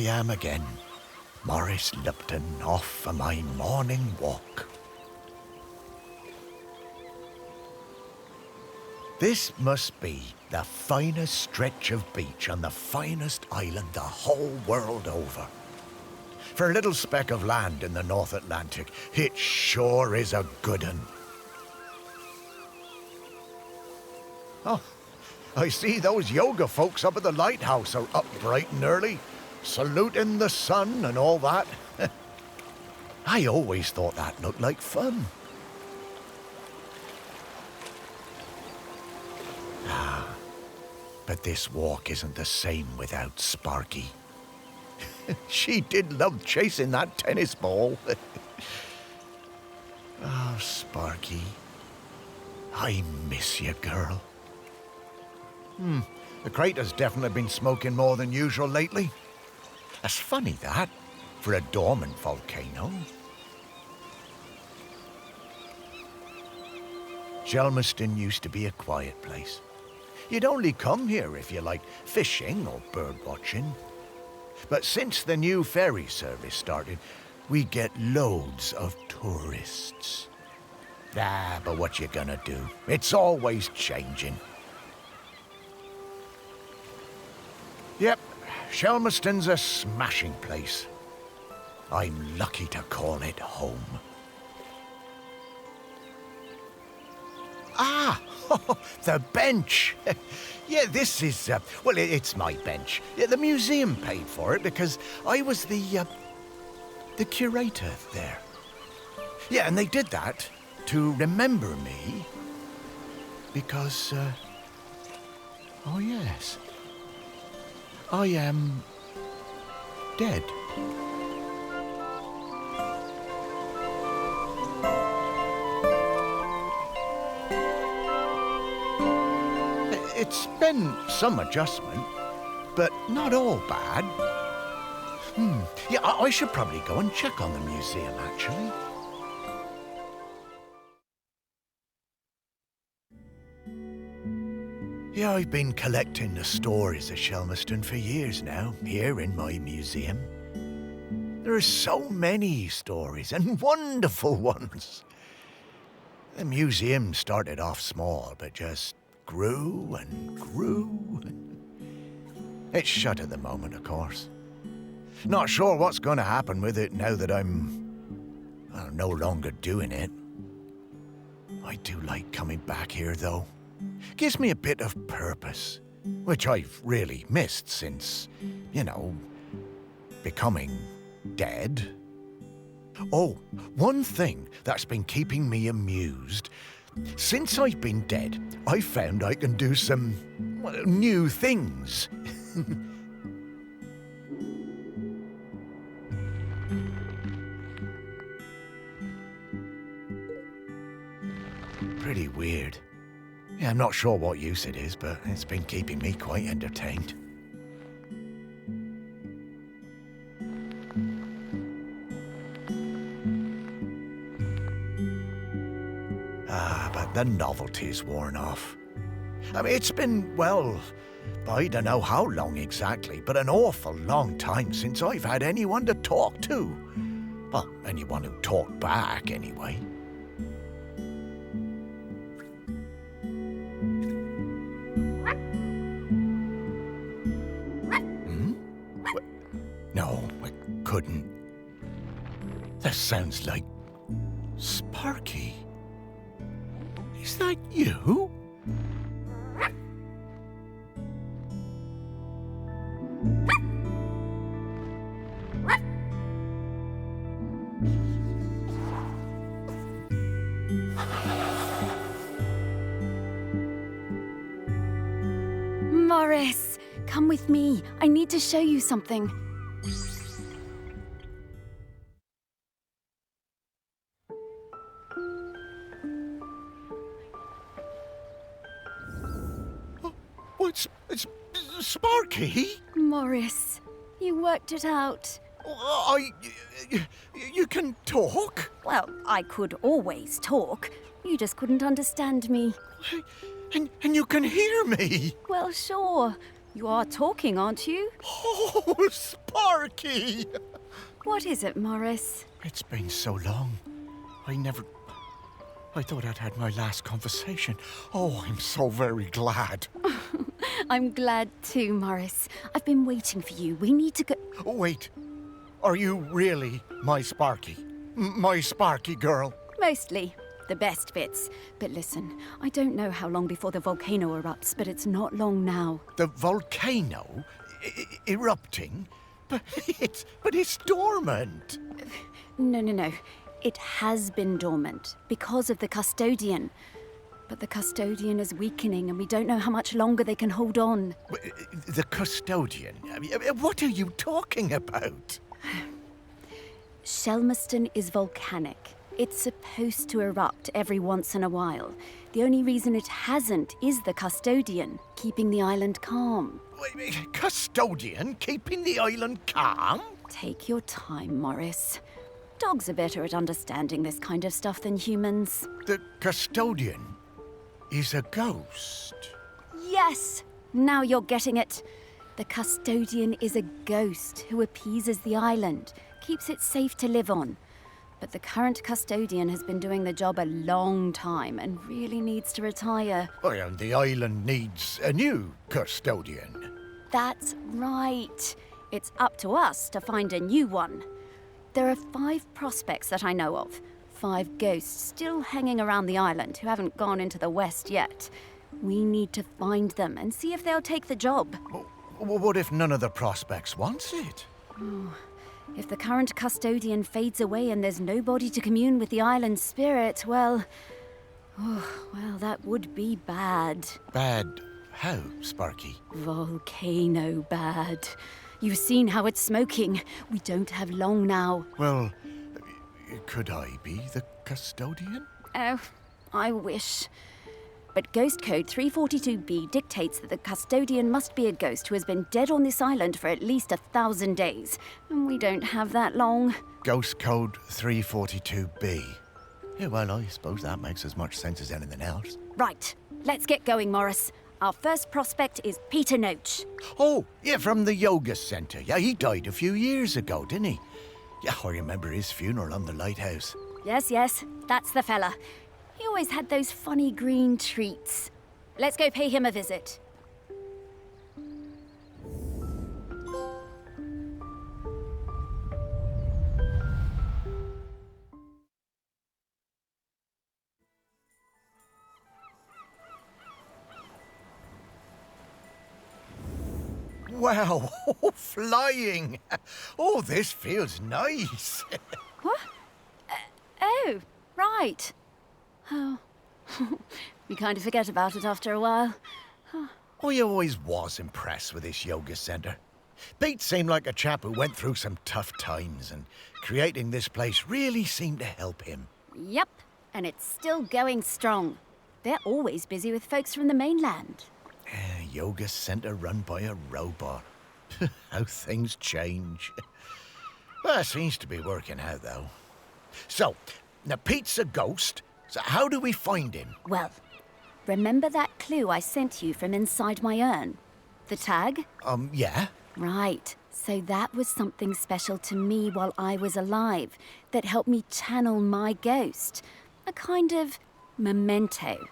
am again, Morris Lupton, off for my morning walk. This must be the finest stretch of beach on the finest island the whole world over. For a little speck of land in the North Atlantic, it sure is a good un. Oh, I see those yoga folks up at the lighthouse are up bright and early, saluting the sun and all that. I always thought that looked like fun. But this walk isn't the same without Sparky. She did love chasing that tennis ball. Oh, Sparky, I miss you, girl. The crater's definitely been smoking more than usual lately. That's funny, that, for a dormant volcano. Shelmerston used to be a quiet place. You'd only come here if you liked fishing or bird watching. But since the new ferry service started, we get loads of tourists. But what you gonna do? It's always changing. Yep, Shelmerston's a smashing place. I'm lucky to call it home. The bench. Yeah, this is, well, it's my bench. Yeah, the museum paid for it because I was the curator there. Yeah, and they did that to remember me because, oh yes, I am dead. It's been some adjustment, but not all bad. Yeah, I should probably go and check on the museum, actually. Yeah, I've been collecting the stories of Shelmerston for years now, here in my museum. There are so many stories, and wonderful ones. The museum started off small, but just grew and grew. It's shut at the moment, of course. Not sure what's going to happen with it now that I'm no longer doing it. I do like coming back here, though. Gives me a bit of purpose, which I've really missed since, becoming dead. Oh, one thing that's been keeping me amused. Since I've been dead, I've found I can do some new things. Pretty weird. Yeah, I'm not sure what use it is, but it's been keeping me quite entertained. But the novelty's worn off. I mean, it's been, I don't know how long exactly, but an awful long time since I've had anyone to talk to. Well, anyone who talked back, anyway. No, I couldn't. That sounds like Sparky. Is that you? Morris, come with me. I need to show you something. It's Sparky? Morris, you worked it out. You can talk? Well, I could always talk. You just couldn't understand me. And you can hear me? Well, sure. You are talking, aren't you? Oh, Sparky! What is it, Morris? It's been so long. I thought I'd had my last conversation. Oh, I'm so very glad. I'm glad too, Morris. I've been waiting for you. We need to go. Oh, wait. Are you really my Sparky? My Sparky girl? Mostly. The best bits. But listen, I don't know how long before the volcano erupts, but it's not long now. The volcano erupting? But it's dormant. No. It has been dormant because of the custodian. But the custodian is weakening and we don't know how much longer they can hold on. The custodian? What are you talking about? Shelmerston is volcanic. It's supposed to erupt every once in a while. The only reason it hasn't is the custodian, keeping the island calm. Custodian keeping the island calm? Take your time, Morris. Dogs are better at understanding this kind of stuff than humans. The custodian is a ghost. Yes! Now you're getting it. The custodian is a ghost who appeases the island, keeps it safe to live on. But the current custodian has been doing the job a long time and really needs to retire. Oh, and the island needs a new custodian. That's right. It's up to us to find a new one. There are 5 prospects that I know of. 5 ghosts still hanging around the island who haven't gone into the west yet. We need to find them and see if they'll take the job. What if none of the prospects wants it? If the current custodian fades away and there's nobody to commune with the island's spirit, well, that would be bad. Bad how, Sparky? Volcano bad. You've seen how it's smoking. We don't have long now. Well, could I be the custodian? Oh, I wish. But Ghost Code 342B dictates that the custodian must be a ghost who has been dead on this island for at least 1,000 days. And we don't have that long. Ghost Code 342B. Yeah, well, I suppose that makes as much sense as anything else. Right. Let's get going, Morris. Our first prospect is Peter Noach. Oh, yeah, from the yoga centre. Yeah, he died a few years ago, didn't he? Yeah, I remember his funeral on the Lighthouse. Yes, that's the fella. He always had those funny green treats. Let's go pay him a visit. Wow, flying. Oh, this feels nice. What? Oh, right. Oh, we kind of forget about it after a while. I always was impressed with this yoga centre. Pete seemed like a chap who went through some tough times, and creating this place really seemed to help him. Yep, and it's still going strong. They're always busy with folks from the mainland. Yoga centre run by a robot. How things change. Well, it seems to be working out, though. So, now Pete's a ghost, so how do we find him? Well, remember that clue I sent you from inside my urn? The tag? Yeah. Right. So that was something special to me while I was alive that helped me channel my ghost. A kind of memento.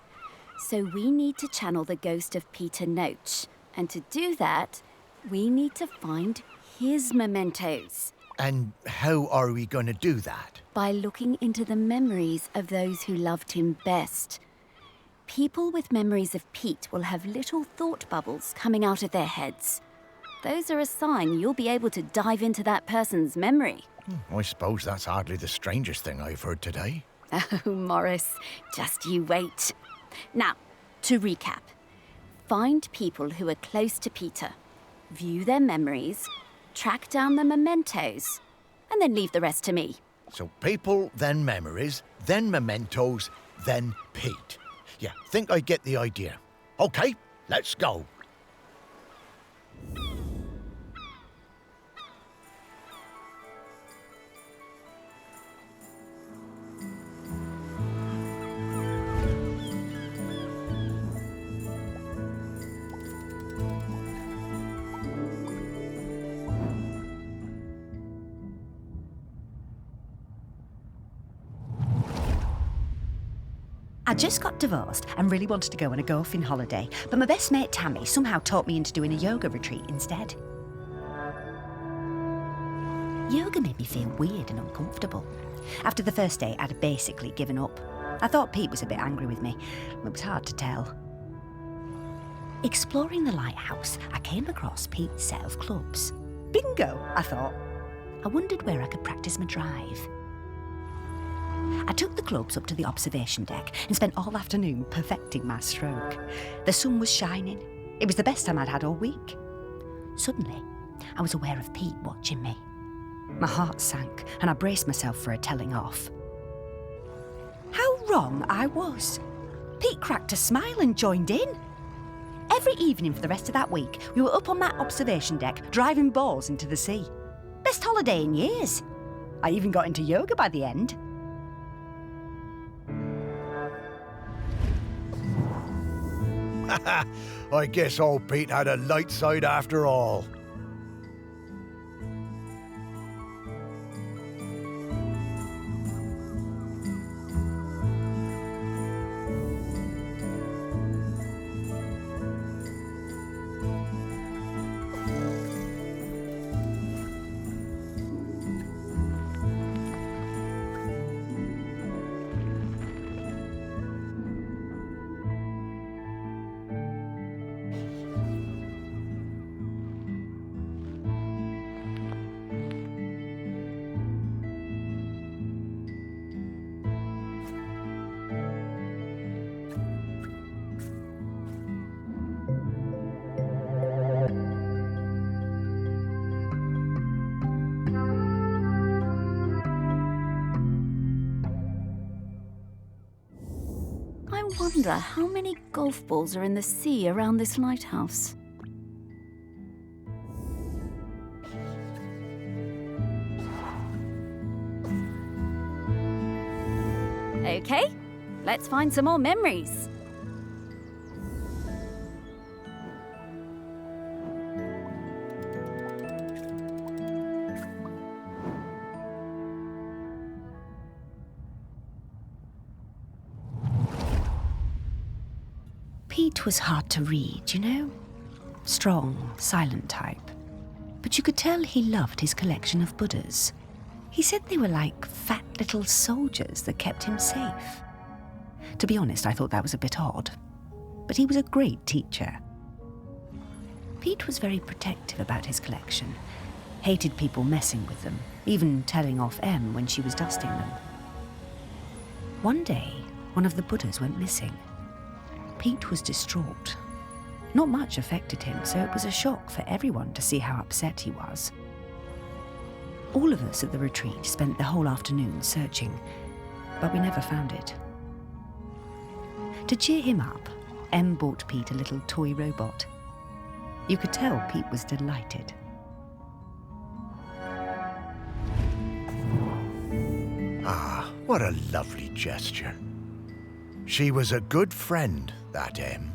So we need to channel the ghost of Peter Noach. And to do that, we need to find his mementos. And how are we going to do that? By looking into the memories of those who loved him best. People with memories of Pete will have little thought bubbles coming out of their heads. Those are a sign you'll be able to dive into that person's memory. I suppose that's hardly the strangest thing I've heard today. Oh, Morris, just you wait. Now, to recap. Find people who are close to Peter, view their memories, track down the mementos, and then leave the rest to me. So people, then memories, then mementos, then Pete. Yeah, think I get the idea. Okay, let's go. I just got divorced and really wanted to go on a golfing holiday, but my best mate Tammy somehow talked me into doing a yoga retreat instead. Yoga made me feel weird and uncomfortable. After the first day, I'd basically given up. I thought Pete was a bit angry with me. It was hard to tell. Exploring the lighthouse, I came across Pete's set of clubs. Bingo, I thought. I wondered where I could practice my drive. I took the clubs up to the observation deck and spent all afternoon perfecting my stroke. The sun was shining. It was the best time I'd had all week. Suddenly, I was aware of Pete watching me. My heart sank and I braced myself for a telling off. How wrong I was. Pete cracked a smile and joined in. Every evening for the rest of that week, we were up on that observation deck, driving balls into the sea. Best holiday in years. I even got into yoga by the end. I guess old Pete had a light side after all. I wonder how many golf balls are in the sea around this lighthouse. Okay, let's find some more memories. Pete was hard to read, you know? Strong, silent type. But you could tell he loved his collection of Buddhas. He said they were like fat little soldiers that kept him safe. To be honest, I thought that was a bit odd. But he was a great teacher. Pete was very protective about his collection. Hated people messing with them, even telling off Em when she was dusting them. One day, one of the Buddhas went missing. Pete was distraught. Not much affected him, so it was a shock for everyone to see how upset he was. All of us at the retreat spent the whole afternoon searching, but we never found it. To cheer him up, Em bought Pete a little toy robot. You could tell Pete was delighted. Ah, what a lovely gesture. She was a good friend, that Em.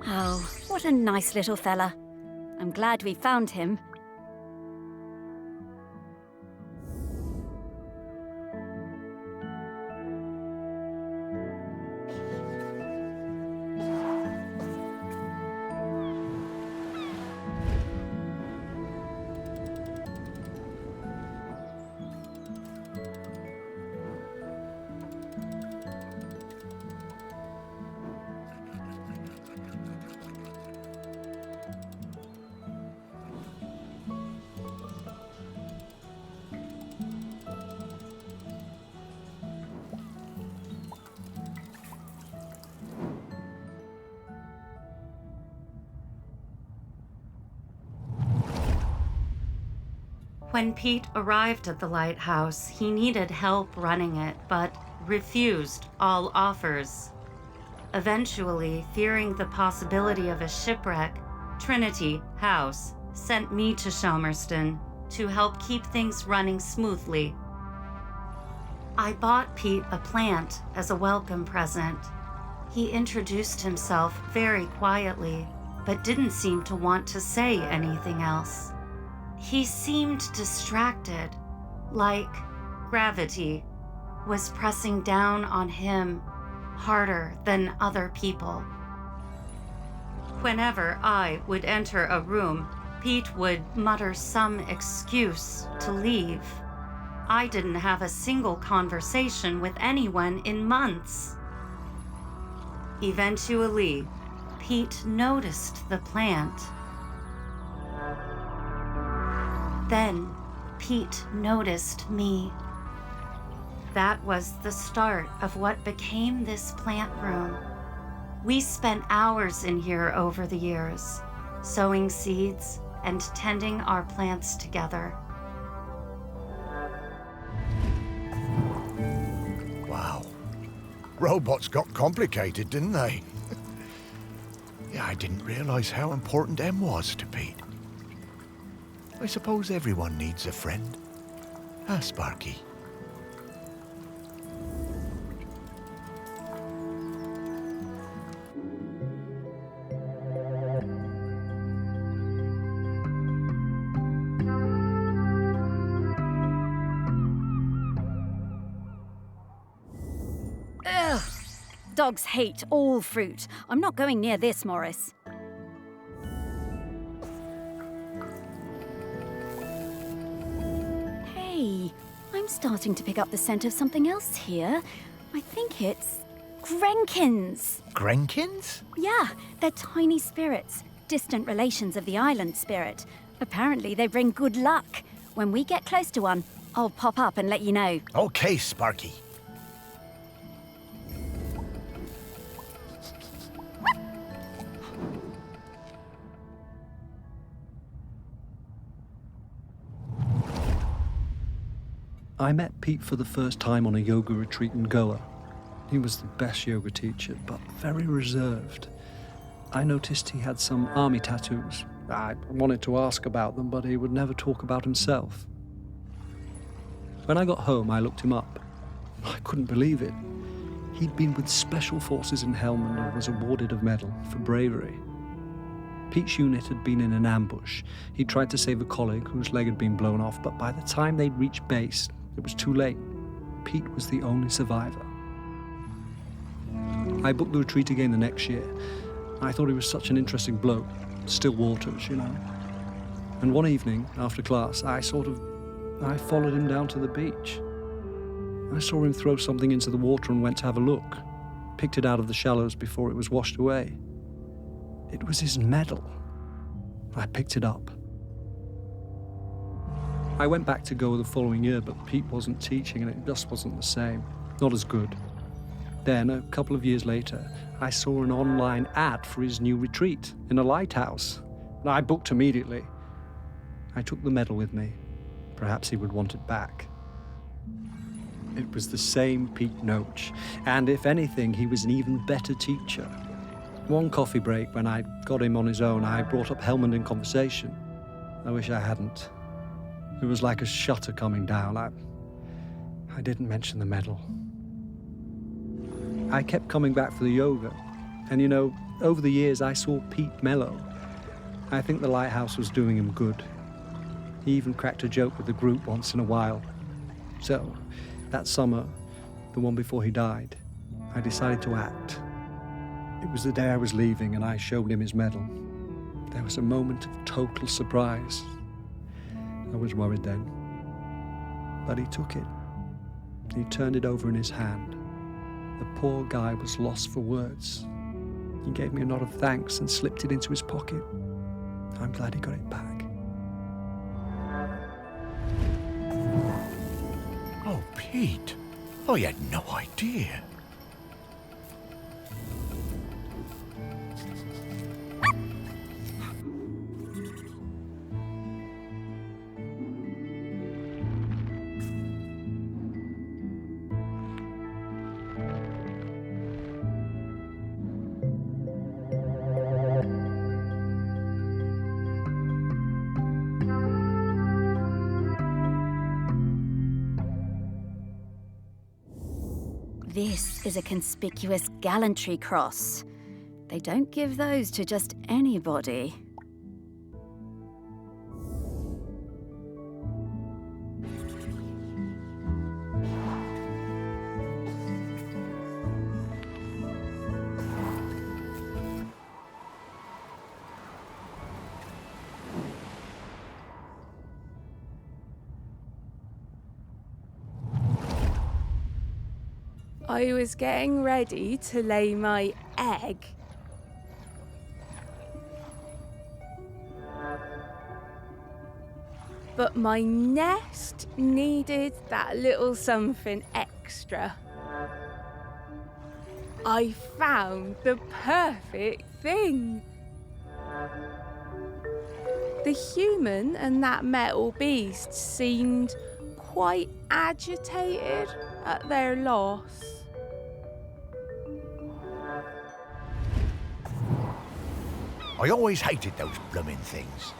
Oh, what a nice little fella. I'm glad we found him. When Pete arrived at the lighthouse, he needed help running it, but refused all offers. Eventually, fearing the possibility of a shipwreck, Trinity House sent me to Shelmerston to help keep things running smoothly. I bought Pete a plant as a welcome present. He introduced himself very quietly, but didn't seem to want to say anything else. He seemed distracted, like gravity was pressing down on him harder than other people. Whenever I would enter a room, Pete would mutter some excuse to leave. I didn't have a single conversation with anyone in months. Eventually, Pete noticed the plant. Then, Pete noticed me. That was the start of what became this plant room. We spent hours in here over the years, sowing seeds and tending our plants together. Wow. Robots got complicated, didn't they? Yeah, I didn't realize how important Em was to Pete. I suppose everyone needs a friend. Ah, Sparky. Ugh! Dogs hate all fruit. I'm not going near this, Morris. Hey, I'm starting to pick up the scent of something else here. I think it's Grenkins. Grenkins? Yeah, they're tiny spirits, distant relations of the island spirit. Apparently, they bring good luck. When we get close to one, I'll pop up and let you know. Okay, Sparky. I met Pete for the first time on a yoga retreat in Goa. He was the best yoga teacher, but very reserved. I noticed he had some army tattoos. I wanted to ask about them, but he would never talk about himself. When I got home, I looked him up. I couldn't believe it. He'd been with Special Forces in Helmand and was awarded a medal for bravery. Pete's unit had been in an ambush. He tried to save a colleague whose leg had been blown off, but by the time they'd reached base, it was too late. Pete was the only survivor. I booked the retreat again the next year. I thought he was such an interesting bloke. Still waters, you know. And one evening, after class, I followed him down to the beach. I saw him throw something into the water and went to have a look. Picked it out of the shallows before it was washed away. It was his medal. I picked it up. I went back to Goa the following year, but Pete wasn't teaching and it just wasn't the same. Not as good. Then, a couple of years later, I saw an online ad for his new retreat in a lighthouse. And I booked immediately. I took the medal with me. Perhaps he would want it back. It was the same Pete Noach, and if anything, he was an even better teacher. One coffee break, when I got him on his own, I brought up Helmand in conversation. I wish I hadn't. It was like a shutter coming down. I didn't mention the medal. I kept coming back for the yoga, and you know, over the years I saw Pete mellow. I think the lighthouse was doing him good. He even cracked a joke with the group once in a while. So, that summer, the one before he died, I decided to act. It was the day I was leaving and I showed him his medal. There was a moment of total surprise. I was worried then. But he took it. He turned it over in his hand. The poor guy was lost for words. He gave me a nod of thanks and slipped it into his pocket. I'm glad he got it back. Oh, Pete. I had no idea. This is a conspicuous gallantry cross. They don't give those to just anybody. I was getting ready to lay my egg. But my nest needed that little something extra. I found the perfect thing. The human and that metal beast seemed quite agitated at their loss. I always hated those blooming things.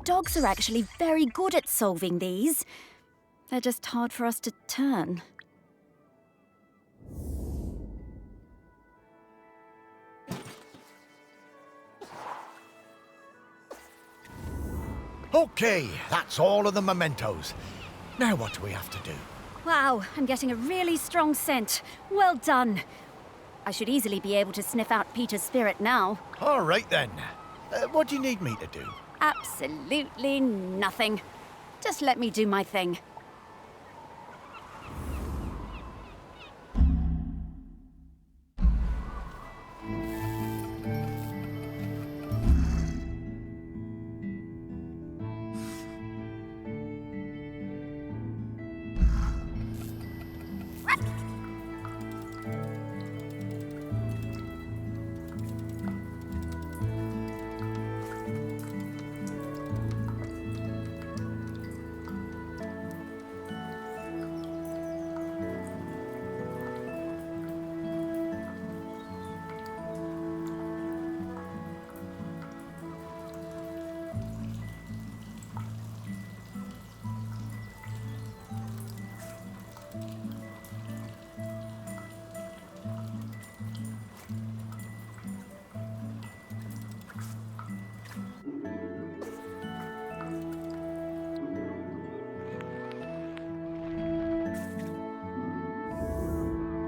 Dogs are actually very good at solving these. They're just hard for us to turn. Okay, that's all of the mementos. Now what do we have to do? Wow, I'm getting a really strong scent. Well done. I should easily be able to sniff out Peter's spirit now. All right then. What do you need me to do? Absolutely nothing. Just let me do my thing.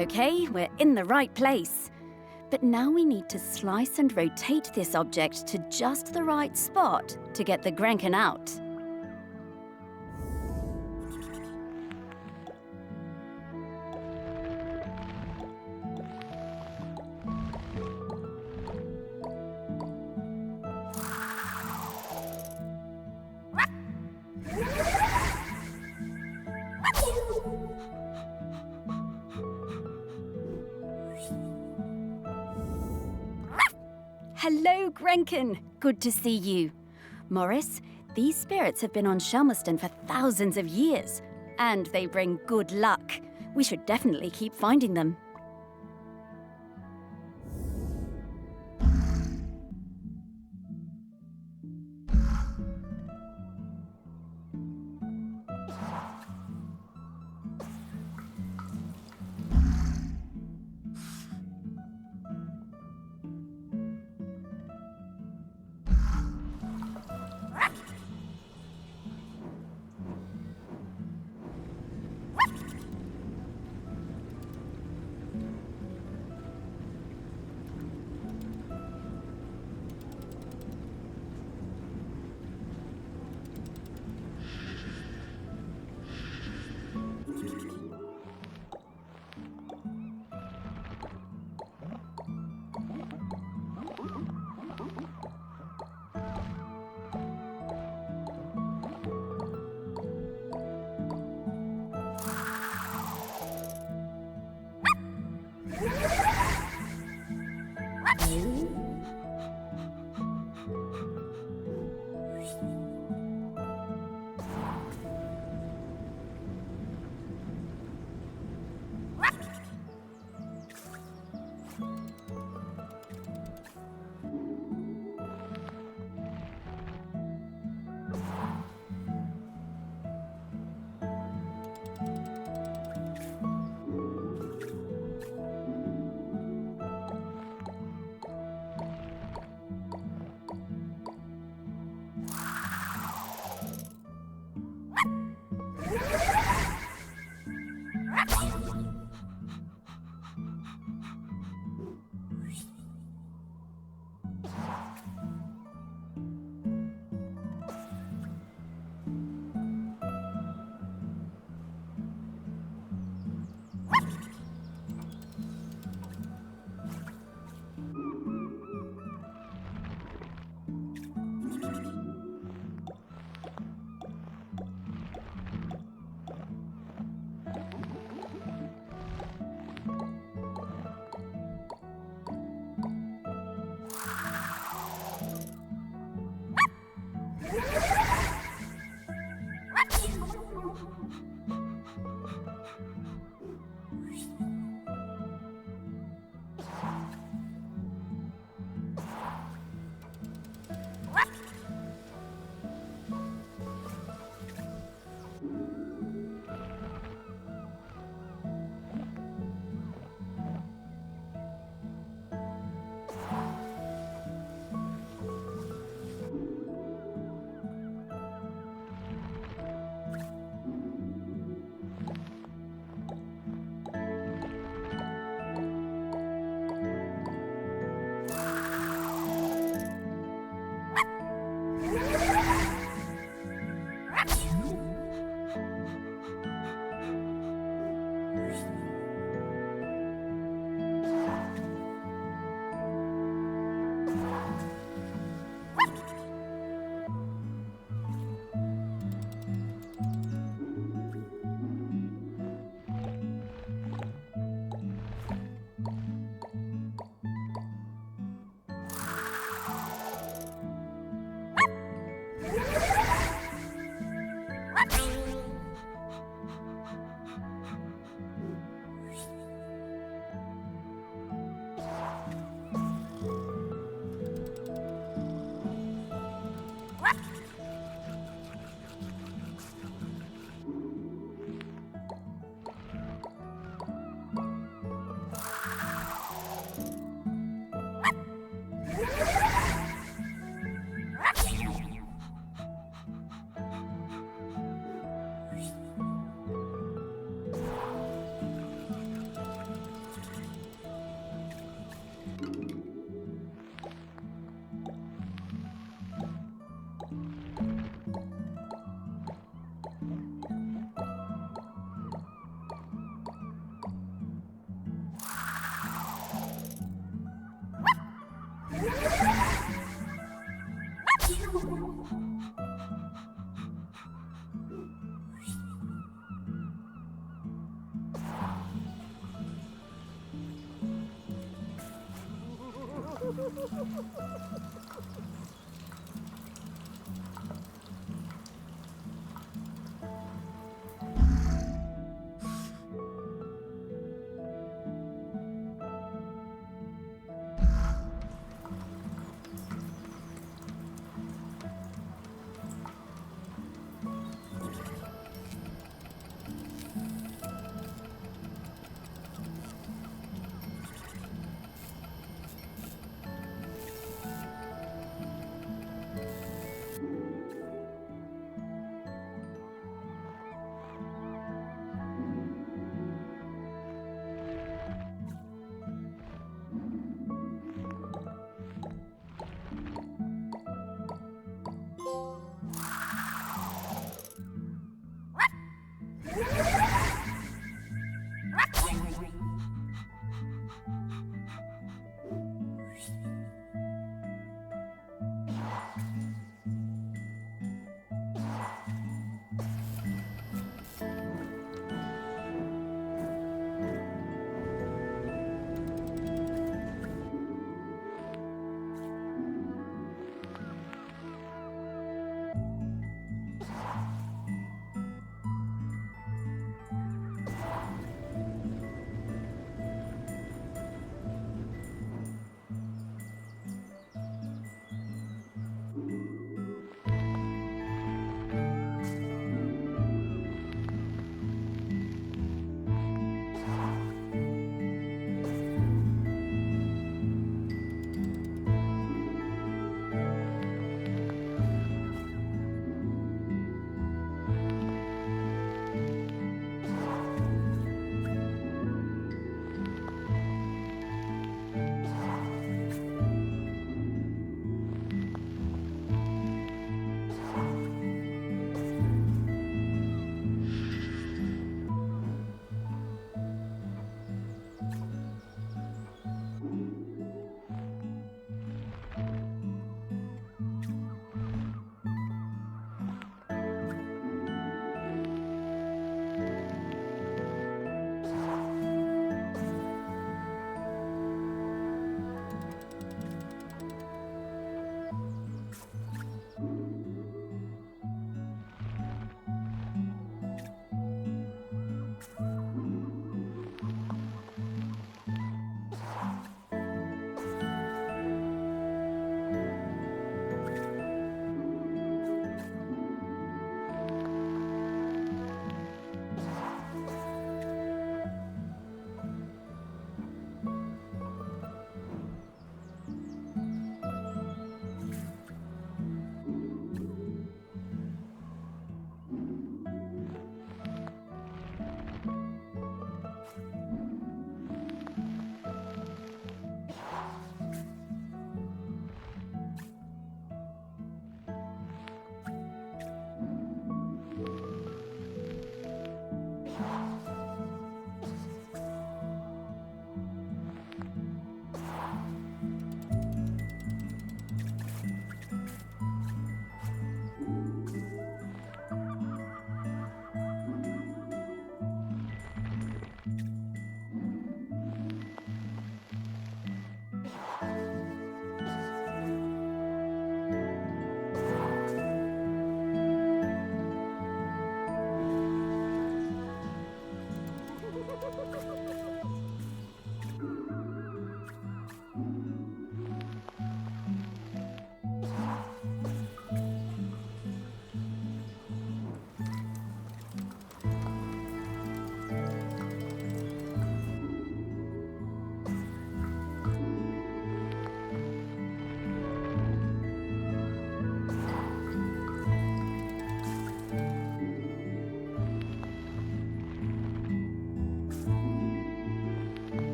Okay, we're in the right place. But now we need to slice and rotate this object to just the right spot to get the Grenkin out. Hello, Grenkin. Good to see you. Morris, these spirits have been on Shelmerston for thousands of years, and they bring good luck. We should definitely keep finding them.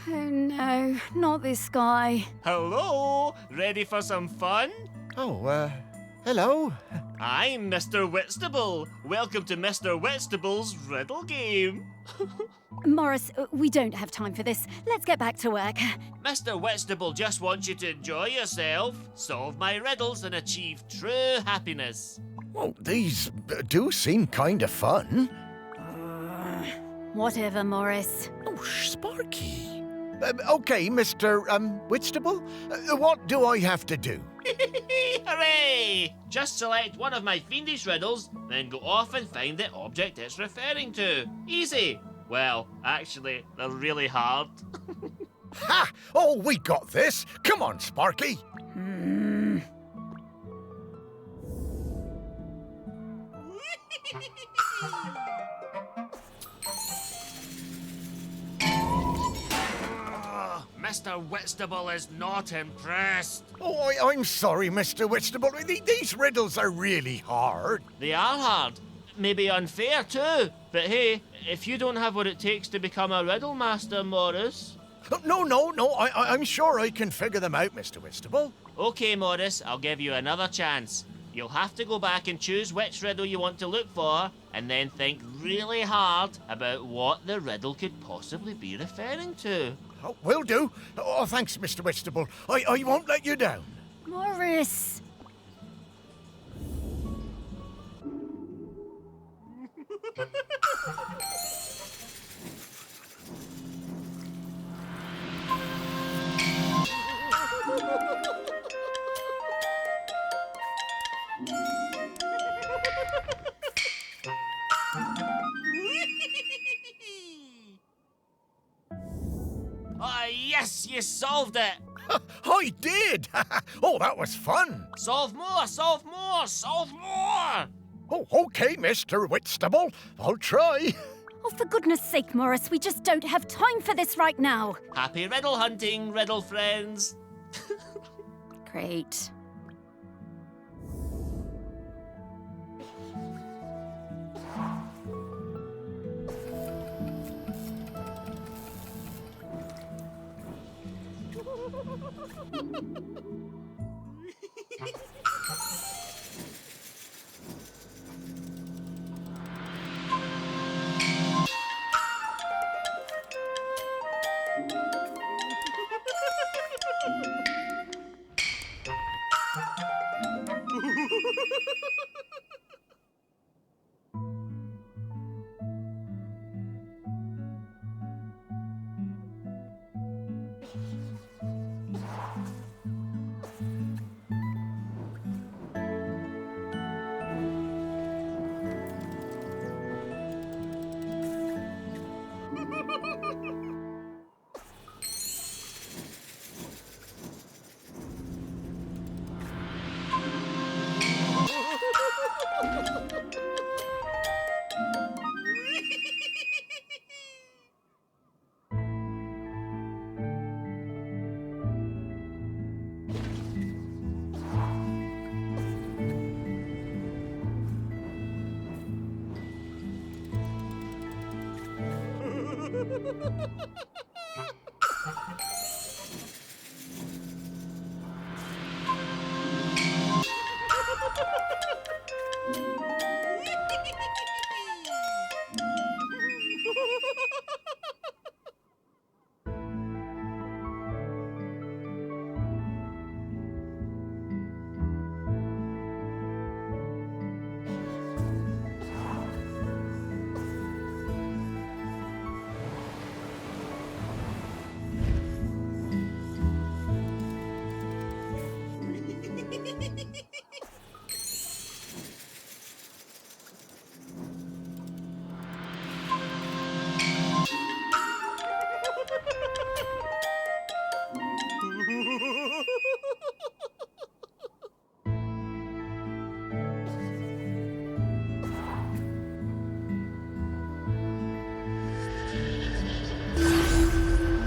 Oh no, not this guy. Hello, ready for some fun? Oh, hello. I'm Mr. Whitstable. Welcome to Mr. Whitstable's riddle game. Morris, we don't have time for this. Let's get back to work. Mr. Whitstable just wants you to enjoy yourself, solve my riddles, and achieve true happiness. Well, these do seem kind of fun. Whatever, Morris. Oh, Sparky. Okay, Mr. Whitstable, what do I have to do? Hooray! Just select one of my fiendish riddles, then go off and find the object it's referring to. Easy. Well, actually, they're really hard. Ha! Oh, we got this. Come on, Sparky. Mr. Whitstable is not impressed. Oh, I'm sorry, Mr. Whitstable. These riddles are really hard. They are hard. Maybe unfair too. But hey, if you don't have what it takes to become a riddle master, Morris. No. I'm sure I can figure them out, Mr. Whitstable. Okay, Morris, I'll give you another chance. You'll have to go back and choose which riddle you want to look for, and then think really hard about what the riddle could possibly be referring to. Oh, will do. Oh, thanks, Mr. Whitstable. I won't let you down. Morris! Ah, yes, you solved it. I did. Oh, that was fun. Solve more, solve more, solve more. Oh, okay, Mr. Whitstable. I'll try. Oh, for goodness sake, Morris, we just don't have time for this right now. Happy riddle hunting, riddle friends. Great.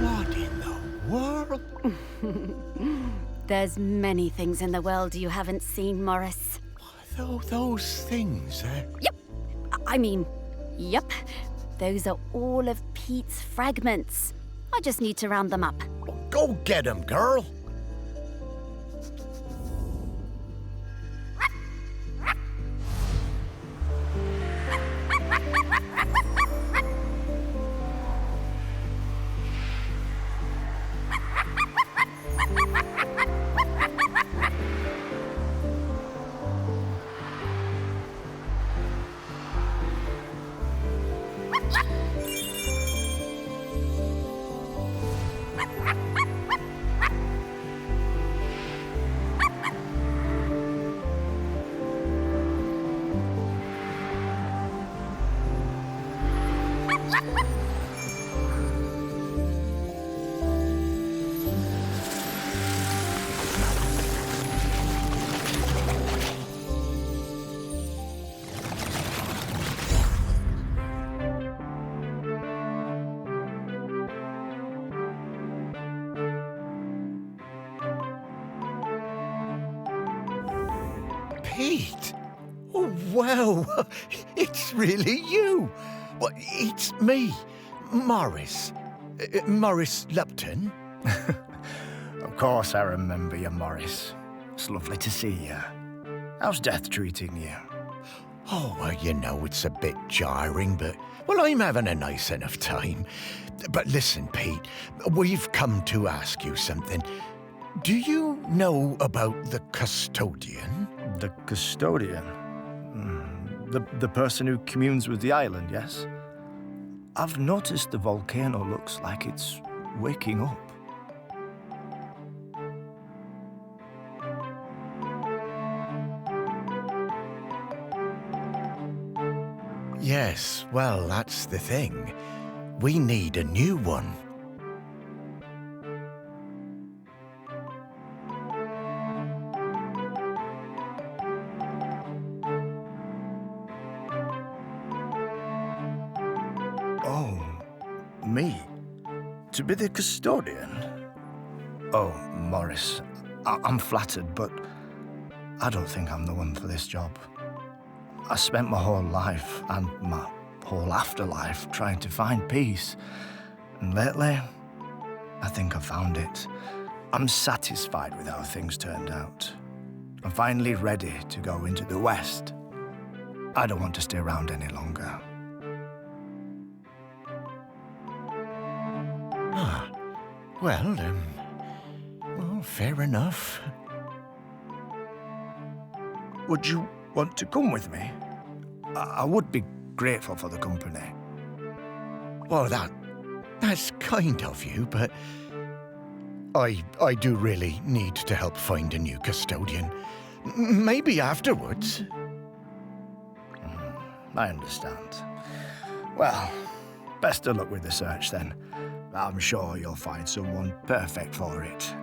What in the world? There's many things in the world you haven't seen, Morris. Those things, Yep. Those are all of Pete's fragments. I just need to round them up. Go get 'em, girl. Pete! Oh, wow! It's really you! Well, it's me, Morris. Morris Lupton. Of course I remember you, Morris. It's lovely to see you. How's death treating you? Oh, well, you know, it's a bit jarring, but, well, I'm having a nice enough time. But listen, Pete, we've come to ask you something. Do you know about the custodian? The custodian? The person who communes with the island, yes? I've noticed the volcano looks like it's waking up. Yes, well, that's the thing. We need a new one. Oh, me? To be the custodian? Oh, Morris, I'm flattered, but I don't think I'm the one for this job. I spent my whole life and my whole afterlife trying to find peace. And lately, I think I've found it. I'm satisfied with how things turned out. I'm finally ready to go into the West. I don't want to stay around any longer. Ah, well, fair enough. Would you want to come with me? I would be grateful for the company. Well, that's kind of you, but I do really need to help find a new custodian. Maybe afterwards. I understand. Well, best of luck with the search then. I'm sure you'll find someone perfect for it.